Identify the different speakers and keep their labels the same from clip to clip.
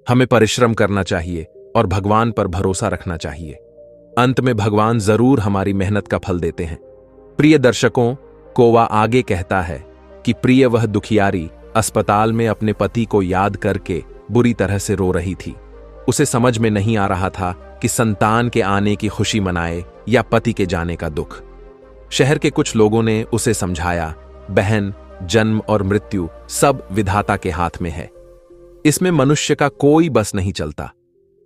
Speaker 1: हमें परिश्रम करना चाहिए और भगवान पर भरोसा रखना चाहिए। अंत में भगवान जरूर हमारी मेहनत का फल देते हैं। प्रिय दर्शकों, कोवा आगे कहता है कि प्रिय वह दुखियारी अस्पताल में अपने पति को याद करके बुरी तरह से रो रही थी। उसे समझ में नहीं आ रहा था कि संतान के आने की खुशी मनाए या पति के जाने का दुख। शहर के कुछ लोगों ने उसे समझाया, बहन, जन्म और मृत्यु सब विधाता के हाथ में है। इसमें मनुष्य का कोई बस नहीं चलता।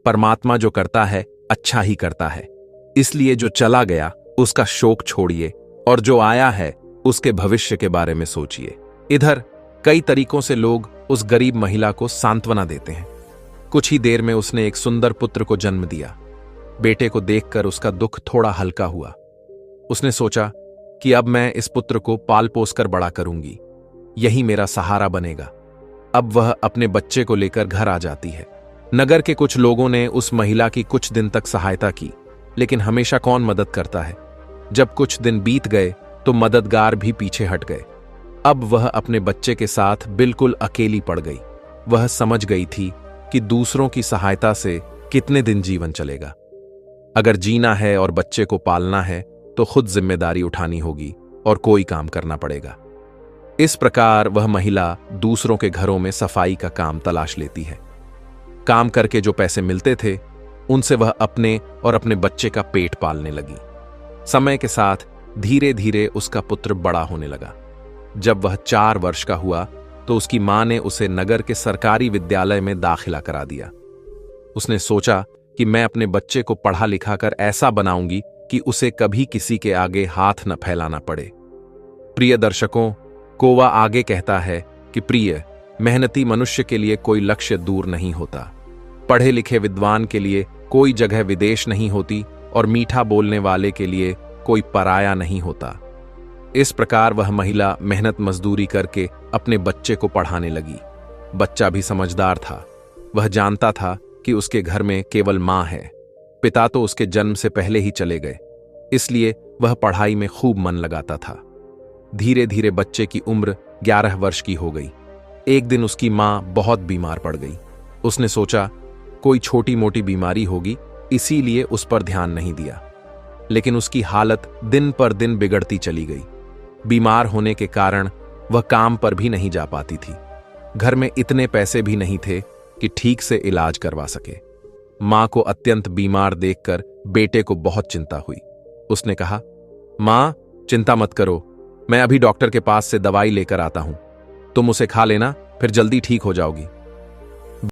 Speaker 1: परमात्मा जो करता है अच्छा ही करता है। इसलिए जो चला गया उसका शोक छोड़िए और जो आया है उसके भविष्य के बारे में सोचिए। इधर कई तरीकों से लोग उस गरीब महिला को सांत्वना देते हैं। कुछ ही देर में उसने एक सुंदर पुत्र को जन्म दिया। बेटे को देखकर उसका दुख थोड़ा हल्का हुआ। उसने सोचा कि अब मैं इस पुत्र को पाल पोस कर बड़ा करूंगी, यही मेरा सहारा बनेगा। अब वह अपने बच्चे को लेकर घर आ जाती है। नगर के कुछ लोगों ने उस महिला की कुछ दिन तक सहायता की, लेकिन हमेशा कौन मदद करता है। जब कुछ दिन बीत गए तो मददगार भी पीछे हट गए। अब वह अपने बच्चे के साथ बिल्कुल अकेली पड़ गई। वह समझ गई थी कि दूसरों की सहायता से कितने दिन जीवन चलेगा। अगर जीना है और बच्चे को पालना है तो खुद जिम्मेदारी उठानी होगी और कोई काम करना पड़ेगा। इस प्रकार वह महिला दूसरों के घरों में सफाई का काम तलाश लेती है। काम करके जो पैसे मिलते थे उनसे वह अपने और अपने बच्चे का पेट पालने लगी। समय के साथ धीरे धीरे उसका पुत्र बड़ा होने लगा। जब वह 4 वर्ष का हुआ तो उसकी मां ने उसे नगर के सरकारी विद्यालय में दाखिला करा दिया। उसने सोचा कि मैं अपने बच्चे को पढ़ा लिखा कर ऐसा बनाऊंगी कि उसे कभी किसी के आगे हाथ न फैलाना पड़े। प्रिय दर्शकों, कोवा आगे कहता है कि प्रिय, मेहनती मनुष्य के लिए कोई लक्ष्य दूर नहीं होता। पढ़े लिखे विद्वान के लिए कोई जगह विदेश नहीं होती और मीठा बोलने वाले के लिए कोई पराया नहीं होता। इस प्रकार वह महिला मेहनत मजदूरी करके अपने बच्चे को पढ़ाने लगी। बच्चा भी समझदार था। वह जानता था कि उसके घर में केवल मां है। पिता तो उसके जन्म से पहले ही चले गए, इसलिए वह पढ़ाई में खूब मन लगाता था। धीरे धीरे बच्चे की उम्र 11 वर्ष की हो गई। एक दिन उसकी मां बहुत बीमार पड़ गई। उसने सोचा कोई छोटी मोटी बीमारी होगी, इसीलिए उस पर ध्यान नहीं दिया। लेकिन उसकी हालत दिन पर दिन बिगड़ती चली गई। बीमार होने के कारण वह काम पर भी नहीं जा पाती थी। घर में इतने पैसे भी नहीं थे कि ठीक से इलाज करवा सके। मां को अत्यंत बीमार देखकर बेटे को बहुत चिंता हुई। उसने कहा, मां, चिंता मत करो, मैं अभी डॉक्टर के पास से दवाई लेकर आता हूं। तुम उसे खा लेना, फिर जल्दी ठीक हो जाओगी।